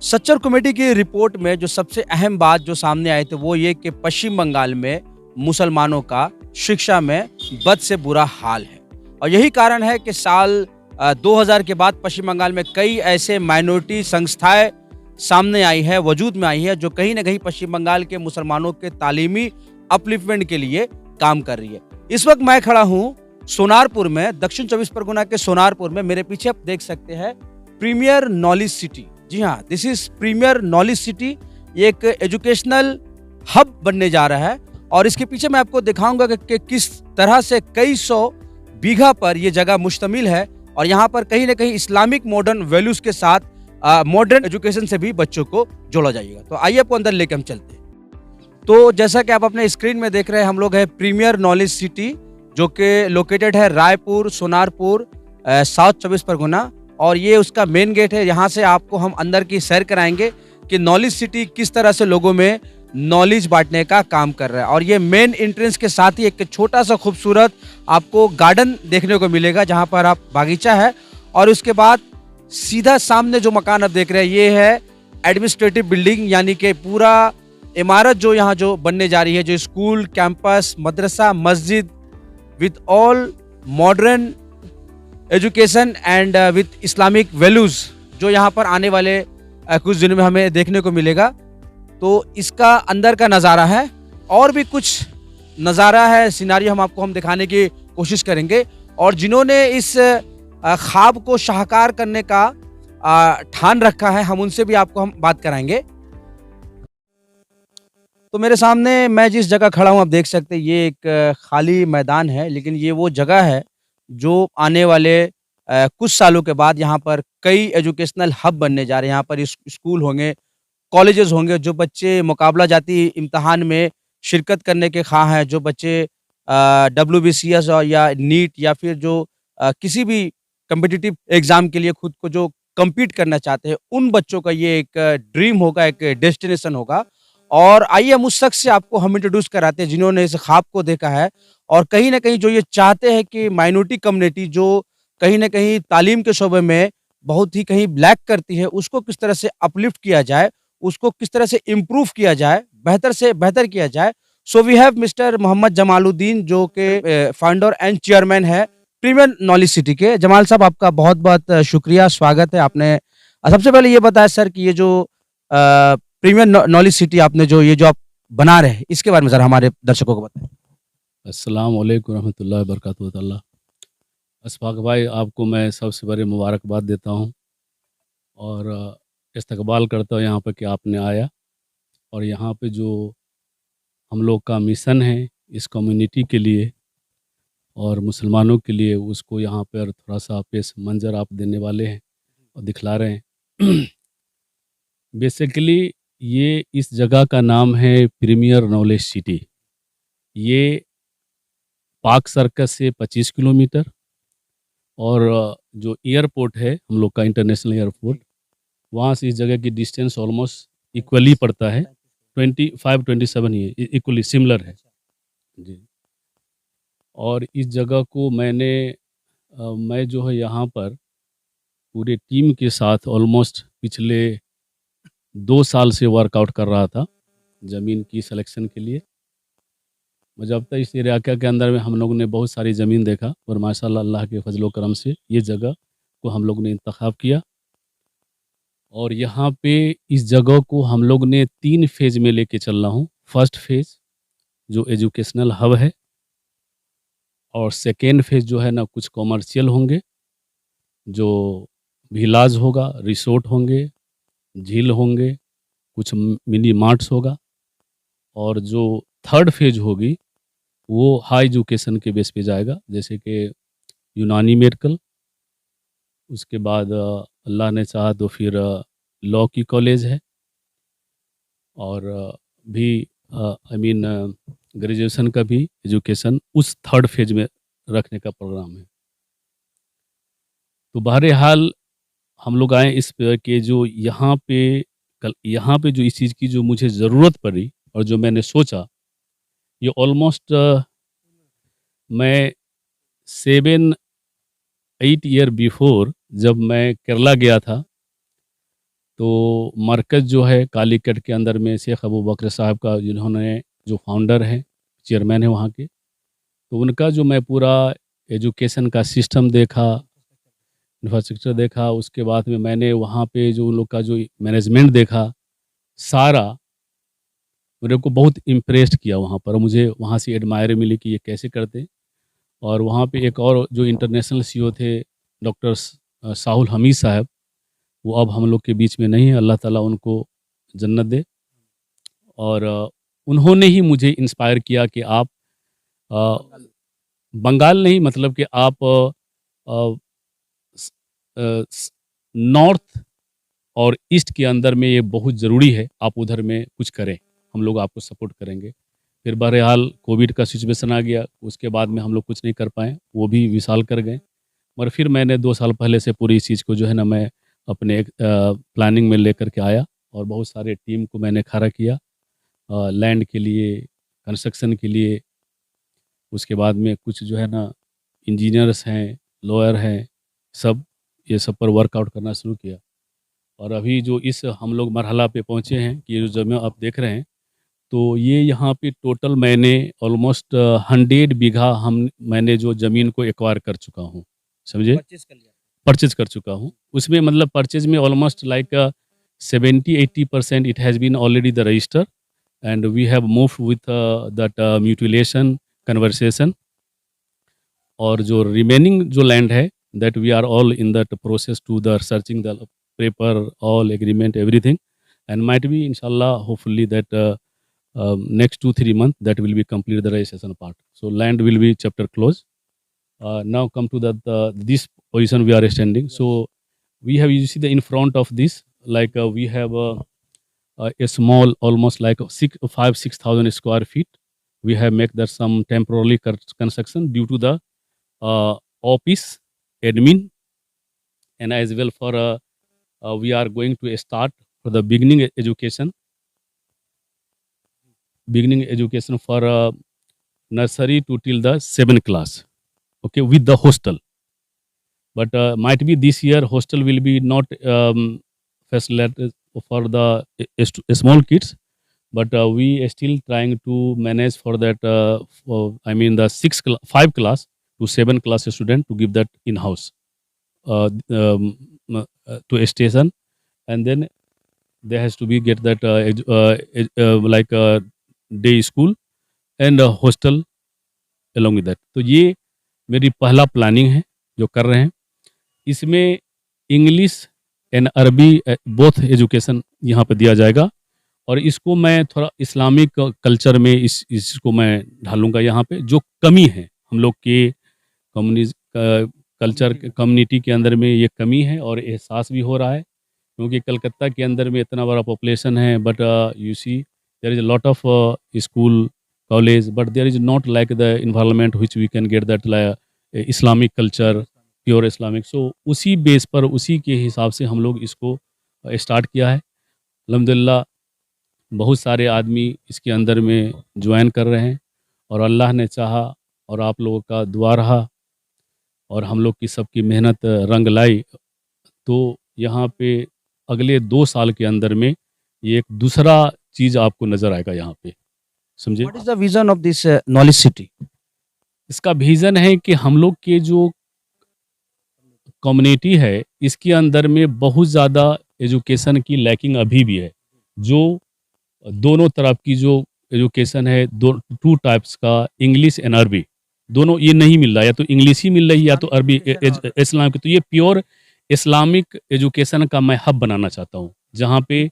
Sachar committee की report में जो सबसे अहम बात जो सामने आई थी वो ये कि पश्चिम बंगाल में मुसलमानों का शिक्षा में बद से बुरा हाल है। और यही कारण है कि साल 2000 के बाद पश्चिम बंगाल में कई ऐसे माइनॉरिटी संस्थाएं सामने आई है, वजूद में आई है, जो कहीं ना कहीं पश्चिम बंगाल के मुसलमानों के तालीमी अपलिफ्टमेंट के लिए काम कर रही है। इस वक्त मैं खड़ा हूँ सोनारपुर में, दक्षिण 24 परगना के सोनारपुर में। मेरे पीछे आप देख सकते हैं प्रीमियर नॉलेज सिटी। जी हाँ, this is premier knowledge city. ये एक एजुकेशनल हब बनने जा रहा है और इसके पीछे मैं आपको दिखाऊंगा कि किस तरह से कई सौ बीघा पर यह जगह मुश्तमिल है और यहाँ पर कहीं ना कहीं इस्लामिक मॉडर्न वैल्यूज के साथ मॉडर्न एजुकेशन से भी बच्चों को जोड़ा जाएगा। तो आइए आपको अंदर लेके हम चलते हैं। तो जैसा कि आप अपने स्क्रीन में देख रहे हैं, हम लोग है प्रीमियर नॉलेज सिटी, जो कि लोकेटेड है रायपुर, सोनारपुर, साउथ 24 परगना। और ये उसका मेन गेट है। यहाँ से आपको हम अंदर की सैर कराएंगे कि नॉलेज सिटी किस तरह से लोगों में नॉलेज बांटने का काम कर रहा है। और ये मेन एंट्रेंस के साथ ही एक छोटा सा खूबसूरत आपको गार्डन देखने को मिलेगा, जहाँ पर आप बागीचा है। और उसके बाद सीधा सामने जो मकान आप देख रहे हैं ये है एडमिनिस्ट्रेटिव बिल्डिंग, यानी कि पूरा इमारत जो यहाँ जो बनने जा रही है, जो स्कूल, कैंपस, मदरसा, मस्जिद with all modern education and with Islamic values, जो यहाँ पर आने वाले कुछ दिनों में हमें देखने को मिलेगा। तो इसका अंदर का नज़ारा है, और भी कुछ नज़ारा है, सिनारियो हम दिखाने की कोशिश करेंगे। और जिन्होंने इस ख्वाब को शाहकार करने का ठान रखा है, हम उनसे भी आपको हम बात कराएंगे। तो मेरे सामने मैं जिस जगह खड़ा हूँ आप देख सकते हैं, ये एक खाली मैदान है, लेकिन ये वो जगह है जो आने वाले कुछ सालों के बाद यहाँ पर कई एजुकेशनल हब बनने जा रहे हैं। यहाँ पर स्कूल होंगे, कॉलेजेस होंगे। जो बच्चे मुकाबला जाती इम्तहान में शिरकत करने के ख़्वाह हैं, जो बच्चे WBCS और या नीट या फिर जो किसी भी कम्पिटिटिव एग्ज़ाम के लिए खुद को जो कम्पीट करना चाहते हैं, उन बच्चों का ये एक ड्रीम होगा, एक डेस्टिनेशन होगा। और आइए हम उस शख्स से आपको हम इंट्रोड्यूस कराते हैं जिन्होंने इस ख्वाब को देखा है और कहीं न कहीं जो ये चाहते हैं कि माइनॉरिटी कम्युनिटी जो कहीं न कहीं तालीम के शोबे में बहुत ही कहीं लैक करती है, उसको किस तरह से अपलिफ्ट किया जाए, उसको किस तरह से इम्प्रूव किया जाए, बेहतर से बेहतर किया जाए। So we have mister Mohammed Jamaluddin, जो कि फाउंडर एंड चेयरमैन है प्रीमियर नॉलेज सिटी के। जमाल साहब, आपका बहुत-बहुत शुक्रिया, स्वागत है। आपने सबसे पहले ये बताया सर कि ये जो प्रीमियर नॉलेज सिटी आपने जो आप बना रहे हैं, इसके बारे में ज़रा हमारे दर्शकों को बताएं। अस्सलाम वालेकुम रहमतुल्लाहि व बरकातहू ताला। अशफाक भाई, आपको मैं सबसे बड़ी मुबारकबाद देता हूँ और इस्तकबाल करता हूँ यहाँ पर कि आपने आया और यहाँ पे जो हम लोग का मिशन है इस कम्युनिटी के लिए और मुसलमानों के लिए, उसको यहाँ पर थोड़ा सा पेश मंजर आप देने वाले हैं और दिखला रहे हैं। बेसिकली ये इस जगह का नाम है प्रीमियर नॉलेज सिटी। ये पार्क सर्कस से 25 किलोमीटर और जो एयरपोर्ट है हम लोग का, इंटरनेशनल एयरपोर्ट, वहाँ से इस जगह की डिस्टेंस ऑलमोस्ट इक्वली पड़ता है, 25-27 ही है, इक्वली सिमिलर है जी। और इस जगह को मैं जो है यहाँ पर पूरे टीम के साथ ऑलमोस्ट पिछले 2 साल से वर्कआउट कर रहा था ज़मीन की सिलेक्शन के लिए। जब तक इस इलाके के अंदर में हम लोग ने बहुत सारी ज़मीन देखा और माशाल्लाह अल्लाह के फजल करम से ये जगह को हम लोग ने इंतखाब किया। और यहाँ पे इस जगह को हम लोग ने 3 फेज़ में लेके चल रहा हूँ। फर्स्ट फेज़ जो एजुकेशनल हब है, और सेकेंड फेज़ जो है ना, कुछ कॉमर्शियल होंगे, जो विलाज होगा, रिसोर्ट होंगे, झील होंगे, कुछ मिनी मार्ट्स होगा। और जो थर्ड फेज़ होगी वो हाई एजुकेशन के बेस पे जाएगा, जैसे कि यूनानी मेडिकल, उसके बाद अल्लाह ने चाहा तो फिर लॉ की कॉलेज है, और भी ग्रेजुएशन का भी एजुकेशन उस थर्ड फेज में रखने का प्रोग्राम है। तो बहरहाल हम लोग आए इस पे कि जो यहाँ पे जो इस चीज़ की जो मुझे ज़रूरत पड़ी और जो मैंने सोचा, ये ऑलमोस्ट मैं 7-8 ईयर बिफोर जब मैं केरला गया था, तो मरकज़ जो है कालीकट के अंदर में शेख अबू बकर साहब का, जिन्होंने जो फाउंडर हैं, चेयरमैन हैं वहाँ के, तो उनका जो मैं पूरा एजुकेशन का सिस्टम देखा, इंफ्रास्ट्रक्चर देखा, उसके बाद में मैंने वहाँ पे जो उन लोग का जो मैनेजमेंट देखा, सारा मेरे को बहुत इम्प्रेस्ड किया वहाँ पर। मुझे वहाँ से एडमायर मिली कि ये कैसे करते हैं। और वहाँ पे एक और जो इंटरनेशनल सीईओ थे, डॉक्टर साहुल हमीद साहब, वो अब हम लोग के बीच में नहीं है, अल्लाह ताला उनको जन्नत दे। और उन्होंने ही मुझे इंस्पायर किया कि आप अ, बंगाल नहीं, मतलब कि आप अ, स नॉर्थ और ईस्ट के अंदर में ये बहुत ज़रूरी है, आप उधर में कुछ करें, हम लोग आपको सपोर्ट करेंगे। फिर बहरहाल कोविड का सिचुएशन आ गया, उसके बाद में हम लोग कुछ नहीं कर पाए, वो भी विशाल कर गए। मगर फिर मैंने 2 साल पहले से पूरी इस चीज़ को जो है ना मैं अपने एक प्लानिंग में लेकर के आया और बहुत सारे टीम को मैंने खड़ा किया, लैंड के लिए, कंस्ट्रक्शन के लिए। उसके बाद में कुछ जो है ना इंजीनियर्स हैं, लॉयर हैं, सब ये सब पर वर्कआउट करना शुरू किया। और अभी जो इस हम लोग मरहला पे पहुँचे हैं कि ये जो जगह आप देख रहे हैं, तो ये यहाँ पे टोटल मैंने ऑलमोस्ट 100 बीघा मैंने जो ज़मीन को एक्वायर कर चुका हूँ, समझे? परचेज कर लिया। परचेज़ कर चुका हूँ। उसमें मतलब परचेज़ में almost like 70-80% it has been already the register and we have moved with that mutation conversation. और जो रिमेनिंग जो लैंड है, that we are all in that process to the searching the paper, all agreement, everything, and might be इंशाल्लाह hopefully that next 2-3 months that will be complete the registration part. So land will be chapter closed. Now come to this position we are standing. So we have, you see the in front of this, like we have a small almost like 5,000-6,000 square feet. We have make that some temporarily construction due to the office admin, and as well for we are going to start for the beginning education for nursery to till the 7th class, okay, with the hostel. But might be this year hostel will be not facilitated for the small kids, but we are still trying to manage for that, I mean the 5 class to 7 class student to give that in house to a station, and then there has to be get that like day school and hostel along with that. तो ये मेरी पहला planning है जो कर रहे हैं। इसमें इंग्लिश एंड अरबी बोथ एजुकेशन यहाँ पे दिया जाएगा, और इसको मैं थोड़ा इस्लामिक कल्चर में इसको मैं ढालूँगा यहाँ पे। जो कमी है हम लोग के कल्चर कम्युनिटी के अंदर में, ये कमी है और एहसास भी हो रहा है, क्योंकि कलकत्ता के अंदर में इतना बड़ा पॉपुलेशन है, but you see there is a lot of school, college, but there is not like the environment which we can get that Islamic culture, pure Islamic. So उसी बेस पर, उसी के हिसाब से हम लोग इसको स्टार्ट किया है। अल्हम्दुलिल्लाह बहुत सारे आदमी इसके अंदर में ज्वाइन कर रहे हैं, और अल्लाह ने चाहा और आप लोगों का दुआ रहा और हम लोग की सबकी मेहनत रंग लाई, तो यहाँ पे अगले 2 साल के अंदर में ये एक दूसरा चीज आपको नजर आएगा यहाँ पे, समझे? What is the vision of this knowledge city? इसका विजन है कि हम लोग के जो कम्युनिटी है, इसके अंदर में बहुत ज़्यादा एजुकेशन की लैकिंग अभी भी है। जो दोनों तरफ की जो एजुकेशन है, 2 टाइप्स का, इंग्लिश एंड अरबी, दोनों ये नहीं मिल रहा, या तो इंग्लिश ही मिल रही है या तो अरबी इस्लाम की। तो ये प्योर इस्लामिक एजुकेशन का मैं हब बनाना चाहता हूँ, जहाँ पे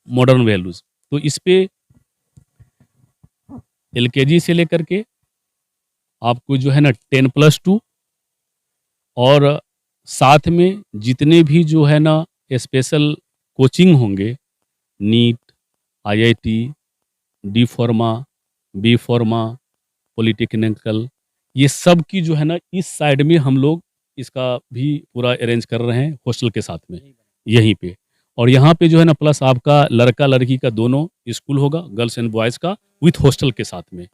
मॉडर्न वैल्यूज़। तो इस पे LKG से लेकर के आपको जो है ना 10+2, और साथ में जितने भी जो है ना स्पेशल कोचिंग होंगे, NEET, IIT, D pharma, B pharma, polytechnical, ये सब की जो है ना इस साइड में हम लोग इसका भी पूरा अरेंज कर रहे हैं हॉस्टल के साथ में यहीं पे। और यहाँ पे जो है ना प्लस आपका लड़का लड़की का दोनों स्कूल होगा, गर्ल्स एंड बॉयज़ का, विथ हॉस्टल के साथ में।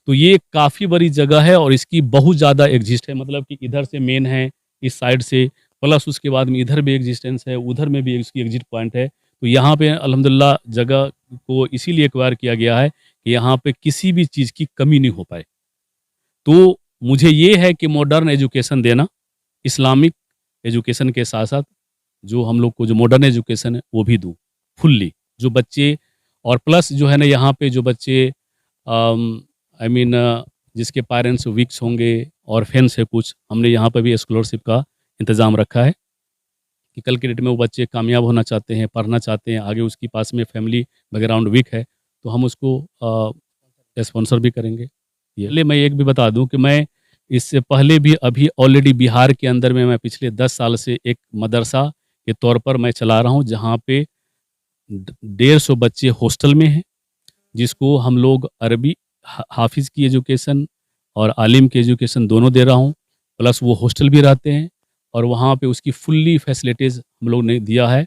तो ये काफ़ी बड़ी जगह है और इसकी बहुत ज़्यादा एग्जिस्ट है, मतलब कि इधर से मेन है, इस साइड से प्लस उसके बाद में इधर भी एग्जिस्टेंस है, उधर में भी उसकी एग्जिट पॉइंट है। तो यहाँ पे अल्हम्दुलिल्लाह जगह को इसीलिए एक्वायर किया गया है कि यहाँ पे किसी भी चीज़ की कमी नहीं हो पाए। तो मुझे ये है कि मॉडर्न एजुकेशन देना, इस्लामिक एजुकेशन के साथ-साथ जो हम लोग को जो मॉडर्न एजुकेशन है वो भी दूँ, फुल्ली। जो बच्चे और प्लस जो है ना यहाँ पे जो बच्चे आई मीन जिसके पेरेंट्स वीक्स होंगे, ऑर्फेन्स है कुछ, हमने यहाँ पे भी स्कॉलरशिप का इंतज़ाम रखा है कि कल के डेट में वो बच्चे कामयाब होना चाहते हैं, पढ़ना चाहते हैं, आगे उसके पास में फैमिली बैकग्राउंड वीक है, तो हम उसको स्पॉन्सर भी करेंगे। ये ले मैं एक भी बता दूँ कि मैं इससे पहले भी अभी ऑलरेडी बिहार के अंदर में मैं पिछले 10 साल से एक मदरसा के तौर पर मैं चला रहा हूँ, जहाँ पे 150 बच्चे हॉस्टल में हैं, जिसको हम लोग अरबी हाफिज़ की एजुकेशन और आलिम की एजुकेशन दोनों दे रहा हूँ, प्लस वो हॉस्टल भी रहते हैं और वहाँ पे उसकी फुल्ली फैसिलिटीज़ हम लोग ने दिया है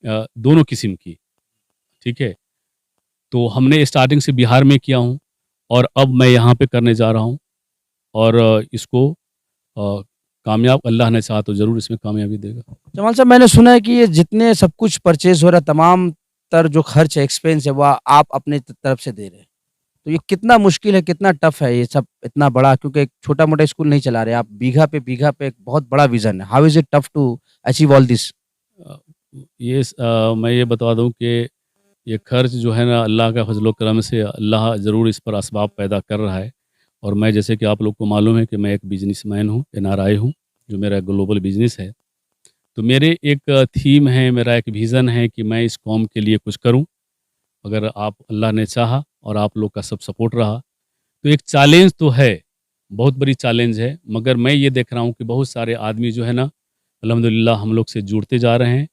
दोनों किस्म की, ठीक है। तो हमने स्टार्टिंग से बिहार में किया हूँ और अब मैं यहाँ पे करने जा रहा हूँ और इसको कामयाब अल्लाह ने चाहा तो ज़रूर इसमें कामयाबी देगा। जमाल साहब, मैंने सुना है कि ये जितने सब कुछ परचेज हो रहा है, तमाम तर जो खर्च है, एक्सपेंस है, वह आप अपने तरफ से दे रहे हैं। तो ये कितना मुश्किल है, कितना टफ है ये सब इतना बड़ा, क्योंकि एक छोटा-मोटा स्कूल नहीं चला रहे आप, बीघा पे एक बहुत बड़ा विज़न है। How is it tough to achieve all this? अ, मैं ये बता दूँ कि ये खर्च जो है ना अल्लाह का फज़ल व करम से अल्लाह ज़रूर इस पर असबाब पैदा कर रहा है और मैं जैसे कि आप लोग को मालूम है कि मैं एक बिज़नेसमैन हूँ, एनआरआई हूँ, जो मेरा ग्लोबल बिज़नेस है। तो मेरे एक थीम है, मेरा एक विज़न है कि मैं इस कौम के लिए कुछ करूँ। अगर आप अल्लाह ने चाहा और आप लोग का सब सपोर्ट रहा, तो एक चैलेंज तो है, बहुत बड़ी चैलेंज है, मगर मैं ये देख रहा हूँ कि बहुत सारे आदमी जो है ना, अल्हम्दुलिल्लाह हम लोग से जुड़ते जा रहे हैं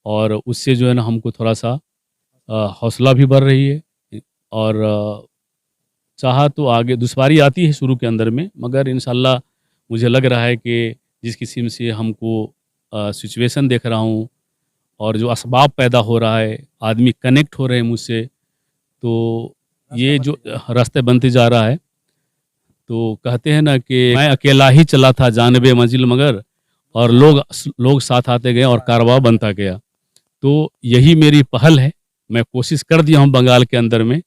और उससे जो है ना हमको थोड़ा-सा हौसला भी बढ़ रही है और चाहा तो आगे दुश्वारी आती है शुरू के अंदर में, मगर इंशाअल्लाह मुझे लग रहा है कि जिस किस्म से हमको सिचुएशन देख रहा हूँ और जो असबाब पैदा हो रहा है, आदमी कनेक्ट हो रहे हैं मुझसे, तो ये जो रास्ते बनते जा रहा है, तो कहते हैं ना कि मैं अकेला ही चला था जानिबे मंजिल मगर और लोग साथ आते गए और कारवां बनता गया। तो यही मेरी पहल है, मैं कोशिश कर दिया हूँ बंगाल के अंदर में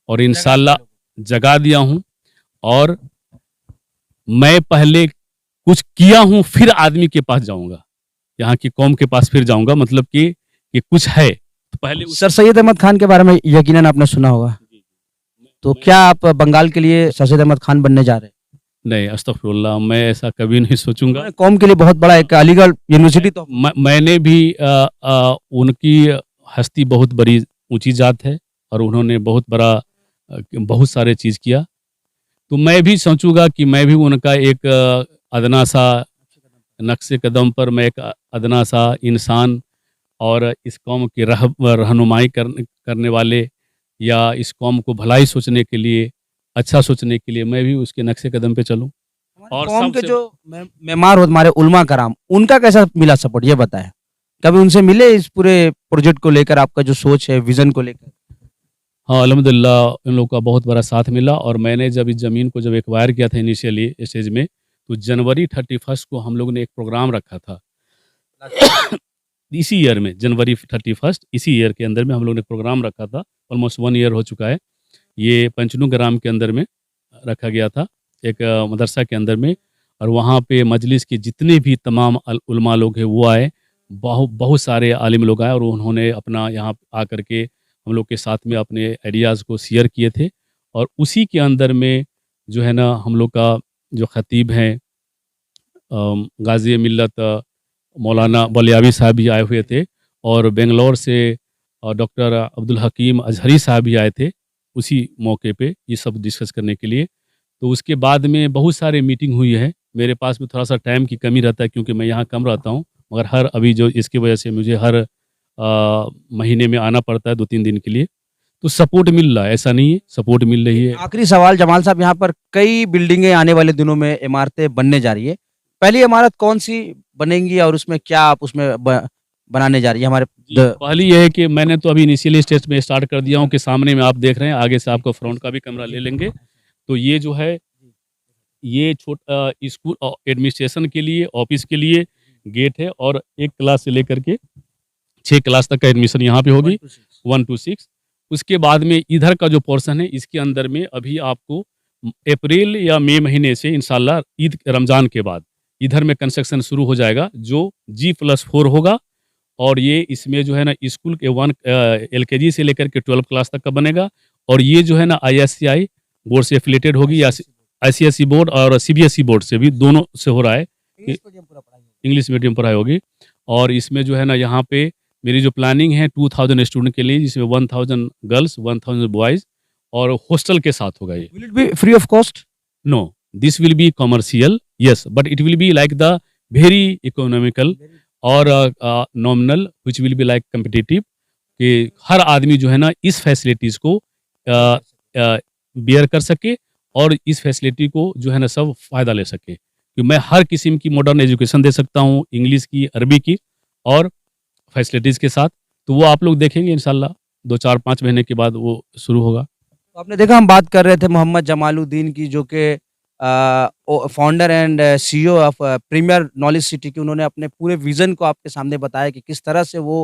और इंशाअल्लाह जगा दिया हूँ और मैं पहले कुछ किया हूँ, फिर आदमी के पास जाऊँगा, यहाँ की कौम के पास फिर जाऊँगा, मतलब कि कुछ है, तो पहले सर सैयद अहमद खान के बारे में यकीनन आपने सुना होगा। तो क्या आप बंगाल के लिए सर सैयद अहमद खान बनने जा रहे हैं? नहीं, अस्तगफिरुल्लाह, मैं ऐसा कभी नहीं सोचूँगा। उन्होंने कौम के लिए बहुत बड़ा एक अलीगढ़ यूनिवर्सिटी तो मैंने भी उनकी हस्ती बहुत बड़ी ऊँची ज़ात है और उन्होंने बहुत सारे चीज़ किया। तो मैं भी सोचूँगा कि मैं भी उनका एक अदना सा नक्शे कदम पर मैं एक अदना सा इंसान और इस कौम की रहनुमाई करने वाले या इस कौम को भलाई सोचने के लिए, अच्छा सोचने के लिए मैं भी उसके नक्शे कदम पे चलूँ। और कौम के सबसे जो मेमार हो हमारे उलमा कराम, उनका कैसा मिला सपोर्ट, ये बताएं? कभी उनसे मिले इस पूरे प्रोजेक्ट को लेकर, आपका जो सोच है विजन को लेकर? हाँ, अल्हम्दुलिल्लाह इन लोगों का बहुत बड़ा साथ मिला और मैंने जब इस ज़मीन को जब एक्वायर किया था इनिशियली स्टेज में, तो जनवरी 31 को हम लोगों ने एक प्रोग्राम रखा था। इसी ईयर में जनवरी 31 इसी ईयर के अंदर में हम लोगों ने प्रोग्राम रखा था, ऑलमोस्ट 1 ईयर हो चुका है। ये पंचनू ग्राम के अंदर में रखा गया था, एक मदरसा के अंदर में और वहाँ पे मजलिस के जितने भी तमाम उलमा लोग हैं वो आए, बहुत सारे आलिम लोग आए और उन्होंने अपना यहाँ आकर के हम लोग के साथ में अपने आइडियाज़ को शेयर किए थे और उसी के अंदर में जो है ना हम लोग का जो ख़तीब हैं गाज़ी मिल्लत मौलाना बलियावी साहब भी आए हुए थे और बेंगलोर से डॉक्टर अब्दुल हकीम अजहरी साहब भी आए थे उसी मौके पे ये सब डिस्कस करने के लिए। तो उसके बाद में बहुत सारे मीटिंग हुई है, मेरे पास में थोड़ा सा टाइम की कमी रहता है क्योंकि मैं यहाँ कम रहता हूँ, मगर हर अभी जो इसकी वजह से मुझे हर महीने में आना पड़ता है 2-3 दिन के लिए, तो सपोर्ट मिल रहा है, ऐसा नहीं है, सपोर्ट मिल रही है। आखिरी सवाल जमाल साहब, यहाँ पर कई बिल्डिंगें आने वाले दिनों में इमारतें बनने जा रही है, पहली इमारत कौन सी बनेंगी और उसमें क्या आप उसमें बनाने जा रही है हमारे? पहली ये है कि मैंने तो अभी इनिशियली स्टेज में स्टार्ट कर दिया हूँ कि सामने में आप देख रहे हैं, आगे से आपको फ्रंट का भी कैमरा ले लेंगे, तो ये जो है ये स्कूल एडमिनिस्ट्रेशन के लिए, ऑफिस के लिए गेट है, और 1 क्लास से लेकर के 6 क्लास तक का एडमिशन यहाँ पे होगी, 1 to 6। उसके बाद में इधर का जो पोर्शन है, इसके अंदर में अभी आपको अप्रैल या मई महीने से इंशाल्लाह ईद रमज़ान के बाद इधर में कंस्ट्रक्शन शुरू हो जाएगा, जो G+4 होगा। और ये इसमें जो है ना स्कूल के LKG से लेकर के 12 क्लास तक का बनेगा। और ये जो है ना ISCI बोर्ड से एफिलेटेड होगी, या ICSE बोर्ड और CBSE बोर्ड से भी, दोनों से हो रहा है कि इंग्लिश मीडियम पढ़ाई होगी। और इसमें जो है ना यहाँ पे मेरी जो प्लानिंग है 2000 स्टूडेंट के लिए, जिसमें 1000 गर्ल्स 1000 बॉयज़, और हॉस्टल के साथ होगा ये। Will it be free of cost? No, this will be commercial, yes, but it will be like the very economical और nominal, which will be like competitive, कि हर आदमी जो है ना इस फैसिलिटीज़ को बेयर कर सके, और इस फैसिलिटी को जो है ना सब फ़ायदा ले सके। कि मैं हर किस्म की मॉडर्न एजुकेशन दे सकता हूँ, इंग्लिश की, अरबी की, और फैसिलिटीज़ के साथ। तो वो आप लोग देखेंगे इंशाल्लाह 2-4-5 महीने के बाद वो शुरू होगा। तो आपने देखा, हम बात कर रहे थे मोहम्मद जमालुद्दीन की, जो कि founder and CEO of premier knowledge city की। उन्होंने अपने पूरे विजन को आपके सामने बताया कि किस तरह से वो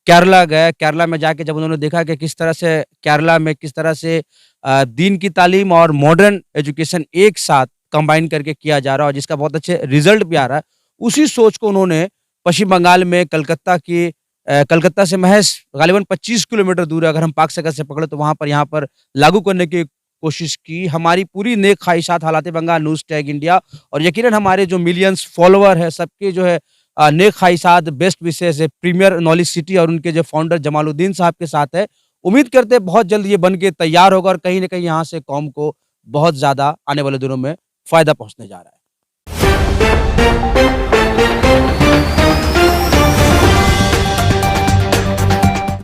केरला गए। केरला में जाके जब उन्होंने देखा कि किस तरह से केरला में किस तरह से दीन की तालीम और मॉडर्न एजुकेशन एक साथ कंबाइन करके किया जा रहा है, और जिसका बहुत अच्छे रिजल्ट भी आ रहा है, उसी सोच को उन्होंने पश्चिम बंगाल में कलकत्ता से महज गालिबन 25 किलोमीटर दूर है, अगर हम पाक सागर से पकड़े, तो वहाँ पर यहाँ पर लागू करने की कोशिश की। हमारी पूरी नेक ख्वाहिशात हालात बंगाल न्यूज़ टैग इंडिया, और यकीनन हमारे जो मिलियंस फॉलोअर है, सबके जो है नेक ख्वाहिशात, बेस्ट विशेष है प्रीमियर नॉलेज सिटी और उनके जो फाउंडर जमालुद्दीन साहब के साथ है। उम्मीद करते हैं बहुत जल्द ये बन के तैयार होगा, और कहीं ना कहीं यहाँ से कौम को बहुत ज़्यादा आने वाले दिनों में फ़ायदा पहुँचने जा रहा है।